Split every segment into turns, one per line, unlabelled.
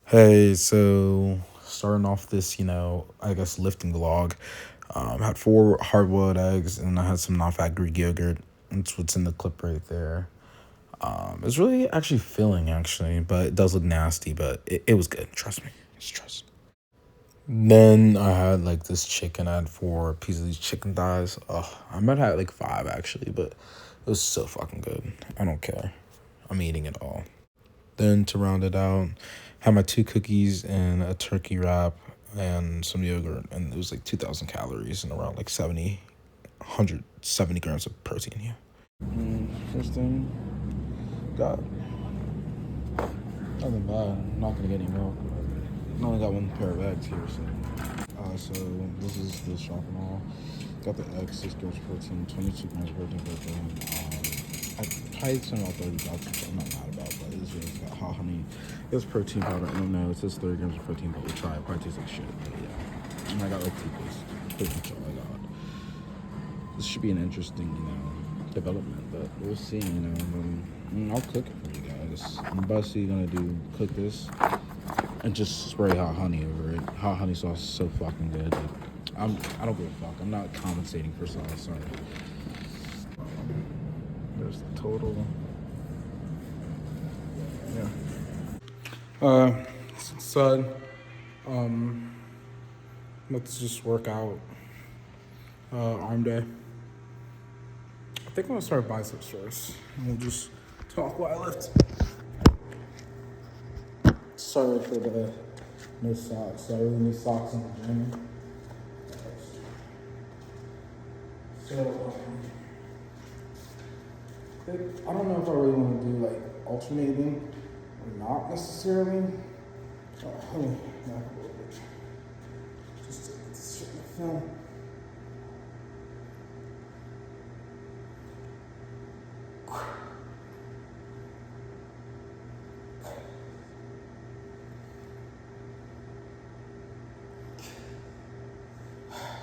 Hey, so starting off this, I guess lifting vlog. Had four hard-boiled eggs and I had some non-fat Greek yogurt. That's what's in the clip right there. It's really actually filling, actually, but it does look nasty, but it was good. Trust me. Just trust. Then I had like this chicken. I had four pieces of these chicken thighs. I might have had like five actually, but it was so fucking good. I don't care. I'm eating it all. Then to round it out, had my two cookies and a turkey wrap and some yogurt, and it was like 2,000 calories and around like 170 grams of protein. Yeah. First thing, got nothing bad. I'm not gonna get any milk. I only got one pair of eggs here, so. So this is the shopping haul. Got the eggs, 6 grams of protein, 22 grams of protein per gram. I probably spent about $30, which I'm not mad about, but it's just got hot honey. It's protein powder. I don't know. It says 30 grams of protein, but we'll try it. It probably tastes like shit, but yeah. And I got like toothpaste. Pretty much all I got. This should be an interesting, development, but we'll see, I'll cook it for you guys. I'm basically gonna cook this and just spray hot honey over it. Hot honey sauce is so fucking good. Like, I don't give a fuck. I'm not compensating for sauce. Sorry. There's the total. Yeah. So, let's just work out. Arm day. I think I'm gonna start biceps first. And we'll just talk while I lift. Sorry for the no socks. I really need socks in the gym. So, I don't know if I really want to do like alternating or not necessarily. Let me back a little bit. Just to get this shit in the film.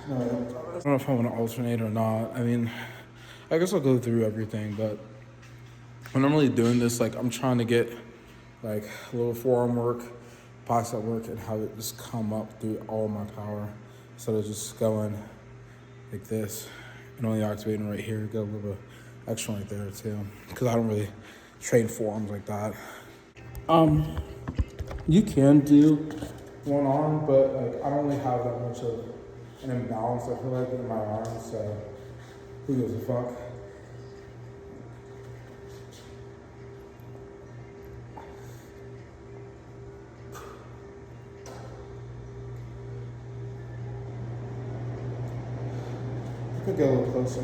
No, I don't know if I want to alternate or not. I mean, I guess I'll go through everything, but when I'm really doing this, like I'm trying to get like a little forearm work, bicep work, and have it just come up through all my power instead of just going like this and only activating right here. Get a little bit extra right there too, because I don't really train forearms like that. You can do one arm, but like I don't really have that much of an imbalance. I feel like in my arms, so who gives a fuck? I could get a little closer.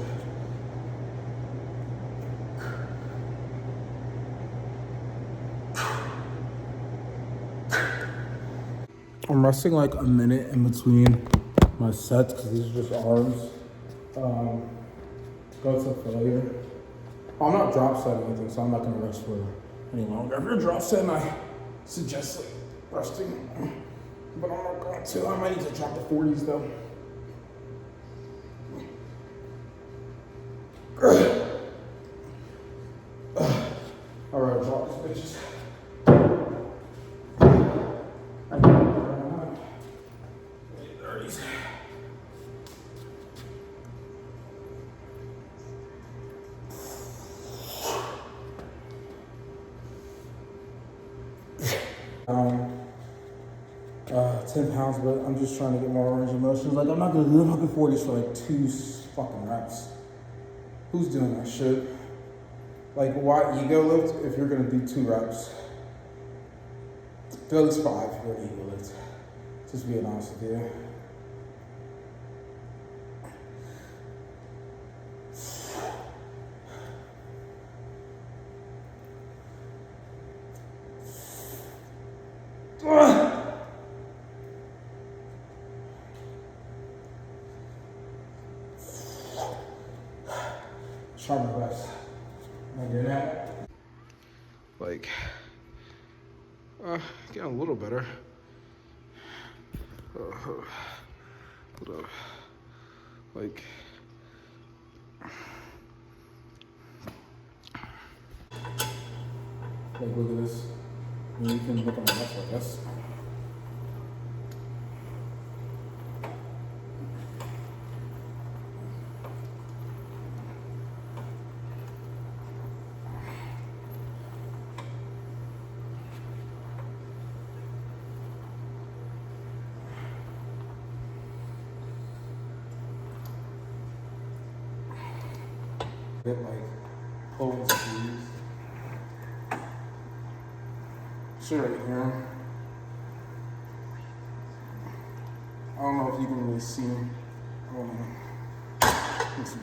I'm resting like a minute in between my sets because these are just arms. Go to failure. I'm not drop setting anything, so I'm not gonna rest for any longer. If you're drop setting, I suggest like resting, but I'm not going to. I might need to drop the 40s though. All right, drop these bitches. Um, 10 pounds, but I'm just trying to get more range of motion. Like, I'm not gonna do the fucking 40s for like 2 fucking reps. Who's doing that shit? Like, why ego lift if you're gonna do 2 reps? Do at least 5 if you're an ego lift. Just being honest with you. Try my best. Am I doing that? Like, getting a little better. Like, look at this. You can look at my muscle, I guess. Get like pulling squeeze. Shit right here. I don't know if you can really see. I don't know. Let's see.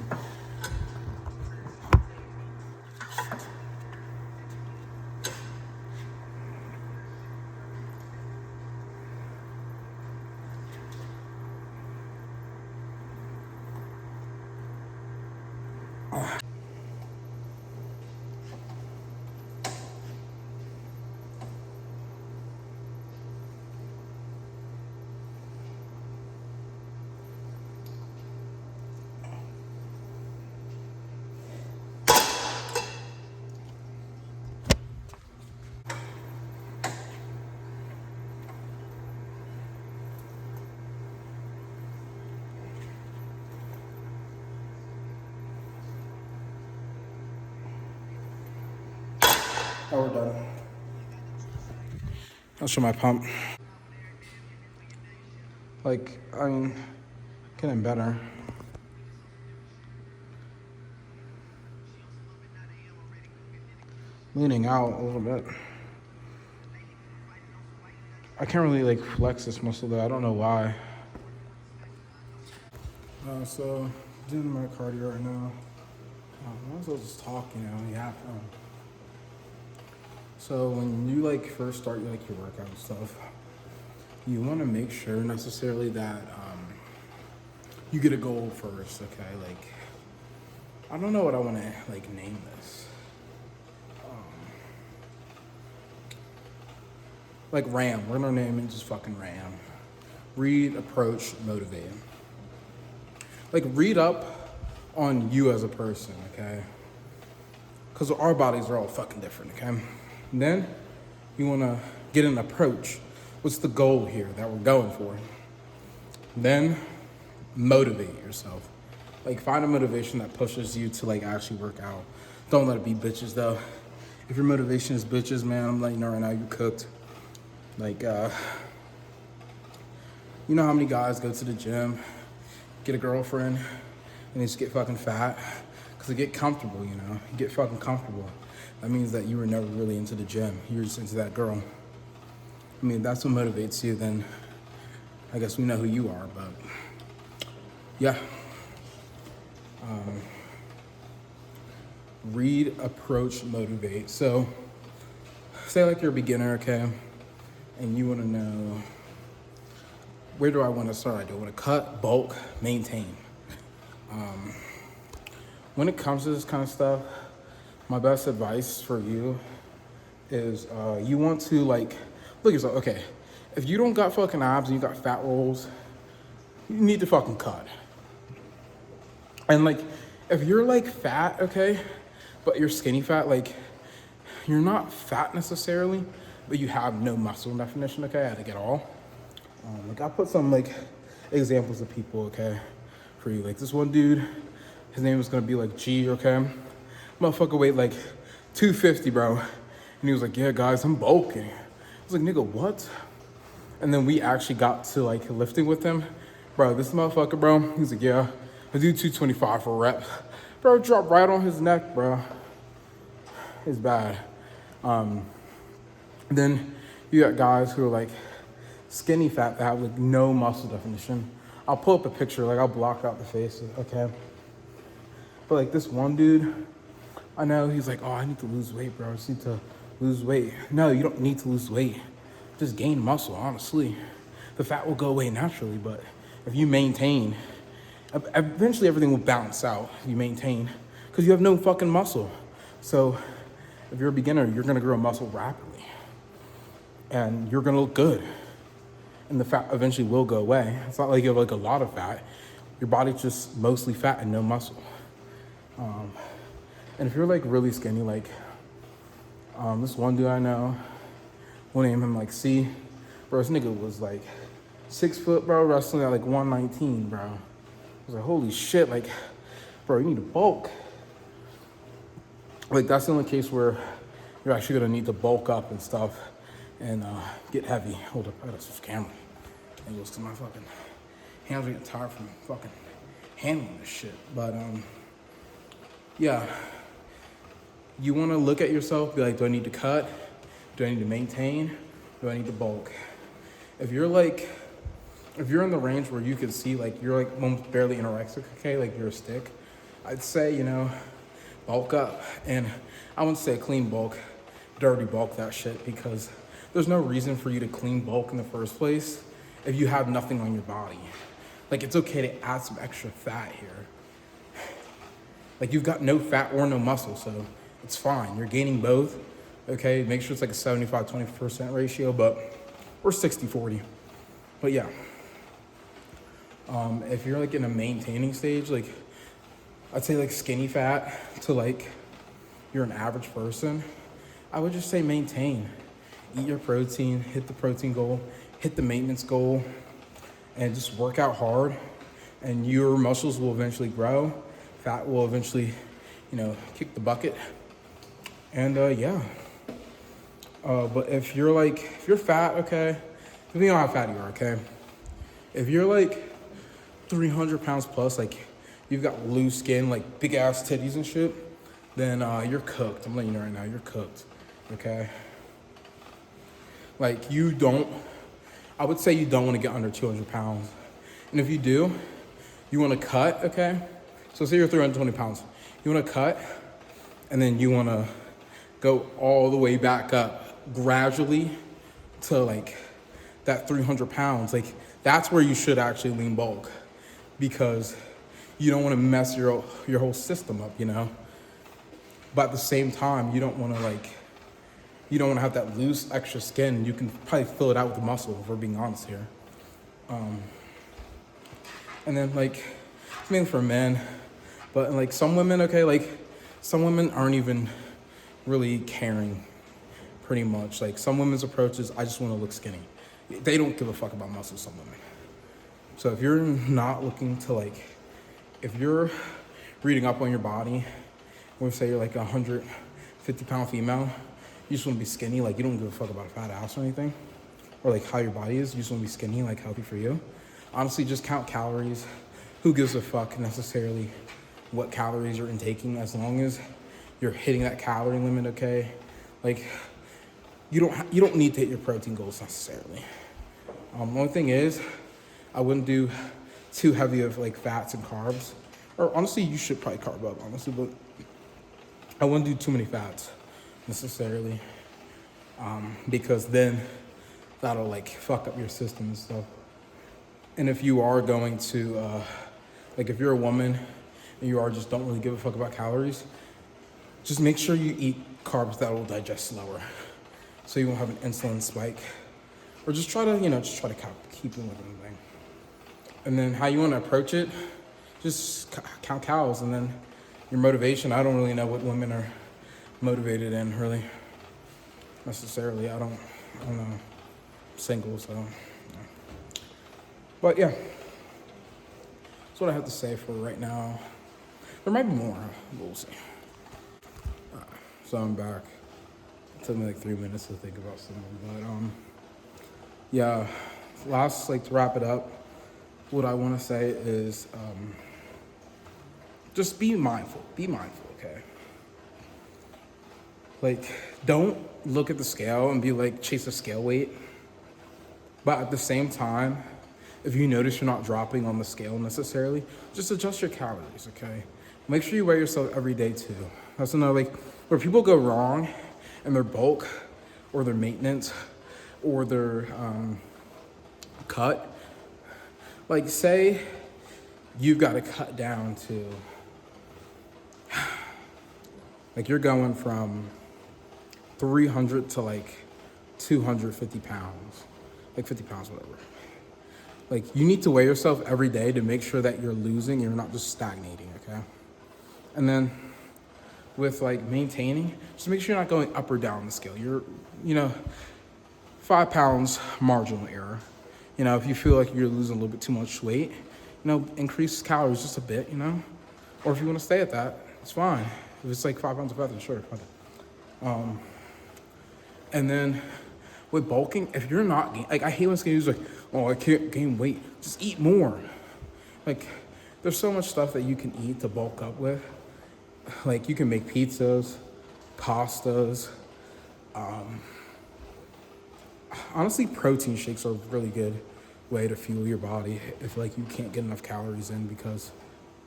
Oh, we're done. I'll show my pump. Like, I mean, getting better. Leaning out a little bit. I can't really like flex this muscle though. I don't know why. So doing my cardio right now. I might as well just talk, you know. Yeah. So when you like first start like your workout and stuff, you want to make sure necessarily that you get a goal first. Okay, like I don't know what I want to like name this. Like RAM. We're gonna name it just fucking RAM. Read, approach, motivate. Like read up on you as a person, okay? Because our bodies are all fucking different, okay? And then you wanna get an approach. What's the goal here that we're going for? Then motivate yourself. Like find a motivation that pushes you to like actually work out. Don't let it be bitches though. If your motivation is bitches, man, I'm letting you know right now, you cooked. Like, you know how many guys go to the gym, get a girlfriend, and they just get fucking fat? Because they get comfortable, you know? You get fucking comfortable. That means that you were never really into the gym. You were just into that girl. I mean, if that's what motivates you, then I guess we know who you are, but yeah. Read, approach, motivate. So, say like you're a beginner, okay? And you want to know, where do I want to start? Do I want to cut, bulk, maintain? When it comes to this kind of stuff, my best advice for you is you want to like, look yourself, okay, if you don't got fucking abs and you got fat rolls, you need to fucking cut. And like, if you're like fat, okay, but you're skinny fat, like you're not fat necessarily, but you have no muscle definition, okay, like at all. Like I put some like examples of people, okay, for you. Like this one dude, his name was gonna be like G, okay? Motherfucker weighed like 250, bro. And he was like, yeah, guys, I'm bulking. I was like, nigga, what? And then we actually got to like lifting with him. Bro, this motherfucker, bro, he's like, yeah, I do 225 for a rep. Bro, dropped right on his neck, bro. It's bad. Then you got guys who are like skinny fat that have like no muscle definition. I'll pull up a picture, like I'll block out the faces, okay? But like this one dude, I know he's like, oh, I need to lose weight, bro. I just need to lose weight. No, you don't need to lose weight. Just gain muscle, honestly. The fat will go away naturally, but if you maintain, eventually everything will balance out if you maintain, because you have no fucking muscle. So if you're a beginner, you're gonna grow muscle rapidly and you're gonna look good. And the fat eventually will go away. It's not like you have like a lot of fat. Your body's just mostly fat and no muscle. And if you're like really skinny, like this one dude I know, we'll name him like C. Bro, this nigga was like 6 foot, bro, wrestling at like 119, bro. I was like, holy shit, like, bro, you need to bulk. Like that's the only case where you're actually gonna need to bulk up and stuff and get heavy. Hold up, I gotta switch camera. It goes to my fucking hands are getting tired from fucking handling this shit. But
yeah, you want to look at yourself, be like, do I need to cut? Do I need to maintain? Do I need to bulk? If you're like, if you're in the range where you can see like you're like almost barely anorexic, okay, like you're a stick, I'd say, bulk up. And I wouldn't say clean bulk, dirty bulk that shit, because there's no reason for you to clean bulk in the first place if you have nothing on your body. Like, it's okay to add some extra fat here. Like, you've got no fat or no muscle, so it's fine. You're gaining both, okay? Make sure it's like a 75-20% ratio, but we're 60-40. But yeah, if you're like in a maintaining stage, like I'd say like skinny fat to like you're an average person, I would just say maintain. Eat your protein, hit the protein goal, hit the maintenance goal, and just work out hard, and your muscles will eventually grow. Fat will eventually, kick the bucket. And yeah. But if you're fat, okay, depending on how fat you are, okay? If you're like 300 pounds plus, like you've got loose skin, like big ass titties and shit, then you're cooked. I'm letting you know right now, you're cooked, okay? Like I would say you don't want to get under 200 pounds. And if you do, you want to cut, okay? So say you're 320 pounds. You want to cut, and then you want to go all the way back up gradually to like that 300 pounds. Like, that's where you should actually lean bulk, because you don't want to mess your whole system up, But at the same time, you don't want to have that loose extra skin. You can probably fill it out with the muscle, if we're being honest here. And then like, it's mainly for men, but like some women, okay, like some women aren't even really caring, pretty much. Like some women's approach is, I just want to look skinny. They don't give a fuck about muscle, some women. So if you're not looking to if you're reading up on your body, or say you're like a 150-pound female, you just want to be skinny, like you don't give a fuck about a fat ass or anything, or like how your body is, you just want to be skinny, like healthy for you. Honestly, just count calories. Who gives a fuck necessarily what calories you're intaking, as long as you're hitting that calorie limit, okay? Like, you don't need to hit your protein goals necessarily. The only thing is, I wouldn't do too heavy of like fats and carbs. Or honestly, you should probably carb up, honestly, but I wouldn't do too many fats necessarily, because then that'll like fuck up your system and stuff. And if you are going to, if you're a woman and you are just don't really give a fuck about calories, just make sure you eat carbs that will digest slower, so you won't have an insulin spike. Or just try to, keep it with anything. And then how you want to approach it, just count calories, and then your motivation. I don't really know what women are motivated in, really, necessarily. I don't know. I'm single, so. Yeah. But yeah, that's what I have to say for right now. There might be more, but we'll see. So I'm back. It took me like 3 minutes to think about something, but yeah. Last, to wrap it up, what I want to say is just be mindful. Be mindful, okay? Like, don't look at the scale and be like, chase a scale weight. But at the same time, if you notice you're not dropping on the scale necessarily, just adjust your calories, okay? Make sure you weigh yourself every day too. That's another, where people go wrong in their bulk or their maintenance or their cut. Like, say you've got to cut down to, you're going from 300 to 250 pounds, 50 pounds, whatever. You need to weigh yourself every day to make sure that you're losing, you're not just stagnating, okay? And then with maintaining, just make sure you're not going up or down the scale. You're, 5 pounds marginal error. If you feel like you're losing a little bit too much weight, increase calories just a bit, or if you want to stay at that, it's fine. If it's 5 pounds of fat, then sure. And then with bulking, if you're not, I hate when skinny dudes I can't gain weight. Just eat more. There's so much stuff that you can eat to bulk up with. Like you can make pizzas, pastas. Honestly, protein shakes are a really good way to fuel your body if like you can't get enough calories in because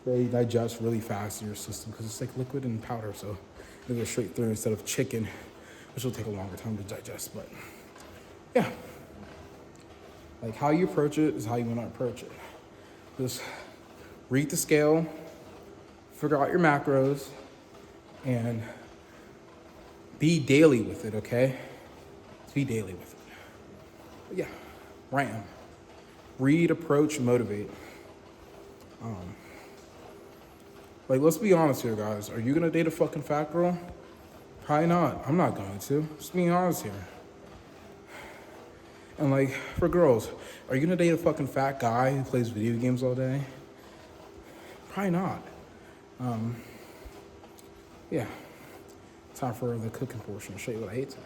they digest really fast in your system because it's like liquid and powder, so it goes straight through instead of chicken, which will take a longer time to digest. But yeah, like how you approach it is how you want to approach it. Just read the scale, figure out your macros, and be daily with it, okay? Be daily with it. But yeah, RAM. Read, approach, motivate. Like, let's be honest here, guys. Are you gonna date a fucking fat girl? Probably not. I'm not going to. Just being honest here. And like, for girls, are you gonna date a fucking fat guy who plays video games all day? Probably not. Yeah. Time for the cooking portion. I'll show you what I ate today.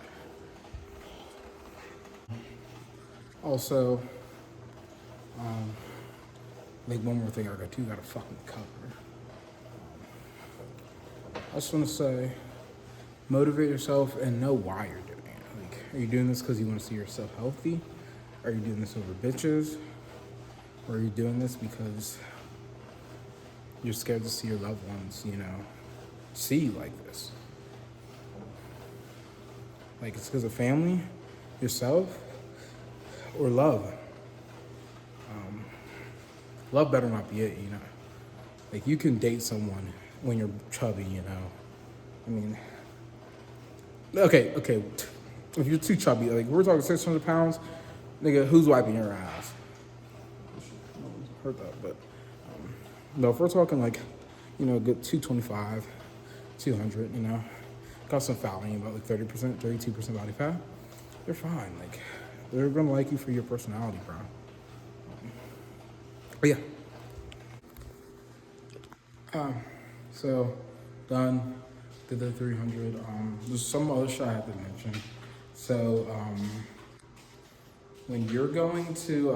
Also, like one more thing I gotta fucking cover. I just want to say, motivate yourself and know why you're doing it. Like, are you doing this because you want to see yourself healthy? Are you doing this over bitches? Or are you doing this because you're scared to see your loved ones, see you like this? Like, it's because of family, yourself, or love. Love better not be it, Like, you can date someone when you're chubby, I mean, okay. If you're too chubby, like, we're talking 600 pounds, nigga, who's wiping your ass? Heard that, but no, if we're talking like, good 225, 200, got some fat on you, about like 30%, 32% body fat, they're fine. Like, they're gonna like you for your personality, bro. But yeah. So done. Did the 300. There's some other shit I have to mention. So when you're going to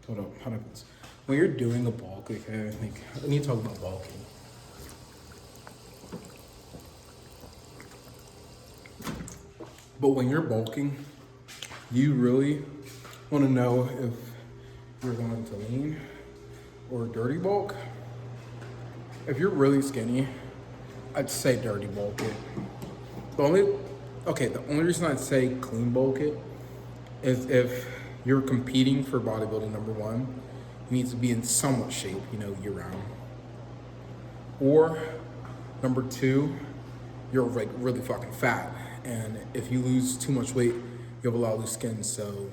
hold up, how do I put this? When you're doing a bulk, okay, I need to talk about bulking. But when you're bulking, you really want to know if you're going to lean or dirty bulk. If you're really skinny, I'd say dirty bulk it. The only reason I'd say clean bulk it is if you're competing for bodybuilding, number one, you need to be in somewhat shape, year round. Or number two, you're like really fucking fat. And if you lose too much weight, you have a lot of loose skin, so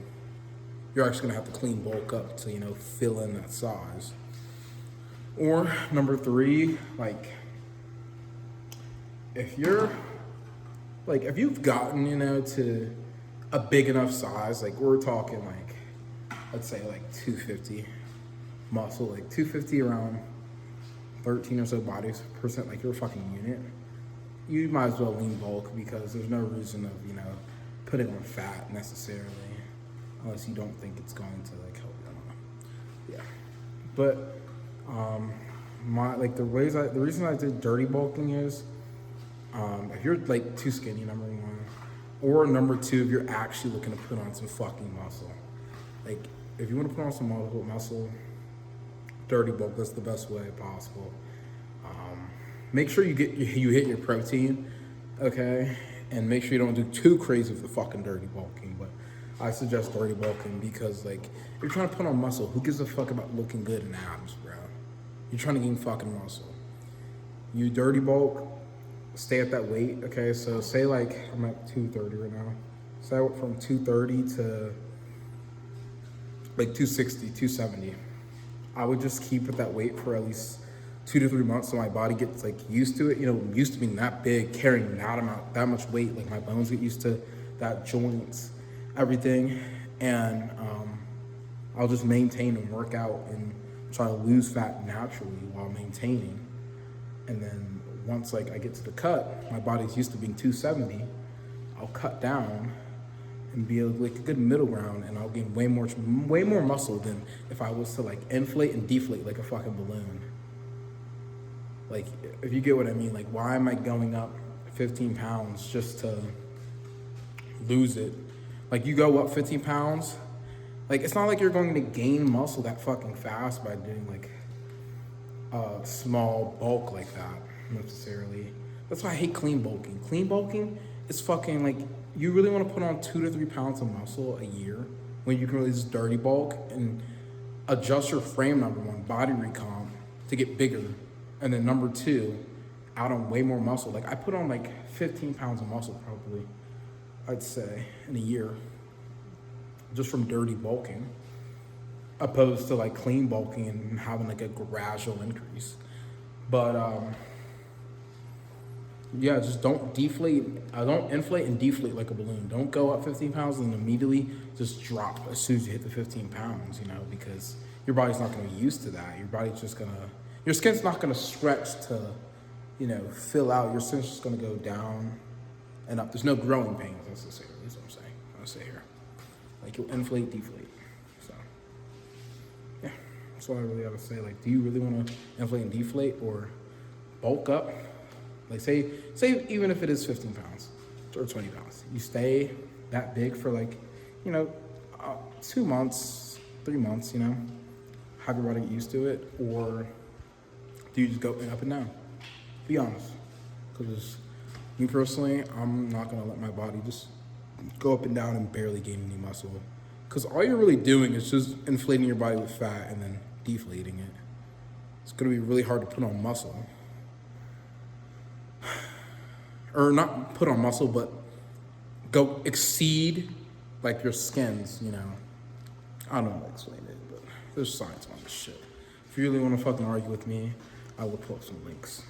you're actually gonna have to clean bulk up to, fill in that size. Or number three, like, if you've gotten, to a big enough size, like we're talking like, let's say like 250 muscle, like 250 around 13 or so body percent, like you're a fucking unit, you might as well lean bulk because there's no reason of, putting on fat necessarily, unless you don't think it's going to like help you. I don't know. Yeah. But the reason I did dirty bulking is if you're like too skinny, number one, or number two, if you're actually looking to put on some fucking muscle. Like, if you want to put on some muscle, dirty bulk, that's the best way possible. Make sure you hit your protein, okay? And make sure you don't do too crazy with the fucking dirty bulking. But I suggest dirty bulking because, like, if you're trying to put on muscle, who gives a fuck about looking good in abs, bro? You're trying to gain fucking muscle. You dirty bulk, stay at that weight, okay? So say like I'm at 230 right now. So I went from 230 to like 260, 270. I would just keep at that weight for at least 2 to 3 months so my body gets like used to it. Used to being that big, carrying that much weight. Like my bones get used to that, joints, everything. And I'll just maintain and work out and try to lose fat naturally while maintaining. And then once like I get to the cut, my body's used to being 270, I'll cut down and be like a good middle ground, and I'll gain way more muscle than if I was to like inflate and deflate like a fucking balloon. Like, if you get what I mean, like, why am I going up 15 pounds just to lose it? Like, you go up 15 pounds, like, it's not like you're going to gain muscle that fucking fast by doing like a small bulk like that necessarily. That's why I hate clean bulking. Clean bulking is fucking like, you really want to put on 2 to 3 pounds of muscle a year when you can really just dirty bulk and adjust your frame, number one, body recomp to get bigger. And then number two, add on way more muscle. Like, I put on like 15 pounds of muscle probably, I'd say, in a year just from dirty bulking, opposed to like clean bulking and having like a gradual increase. But yeah, just don't deflate. Don't inflate and deflate like a balloon. Don't go up 15 pounds and immediately just drop as soon as you hit the 15 pounds, you know, because your body's not going to be used to that. Your skin's not going to stretch to, you know, fill out. Your skin's just going to go down and up. There's no growing pains necessarily, is what I'm saying. I'll say here. Like, you'll inflate, deflate. So, yeah, that's all I really have to say. Like, do you really want to inflate and deflate or bulk up? Like, say even if it is 15 pounds or 20 pounds, you stay that big for like, you know, 2 months, 3 months, you know, have your body get used to it, or do you just go up and down? Be honest, because me personally, I'm not gonna let my body just go up and down and barely gain any muscle, because all you're really doing is just inflating your body with fat and then deflating it. It's gonna be really hard to put on muscle. Or not put on muscle, but go exceed like your skins, you know. I don't know how to explain it, but there's science on this shit. If you really want to fucking argue with me, I will pull up some links.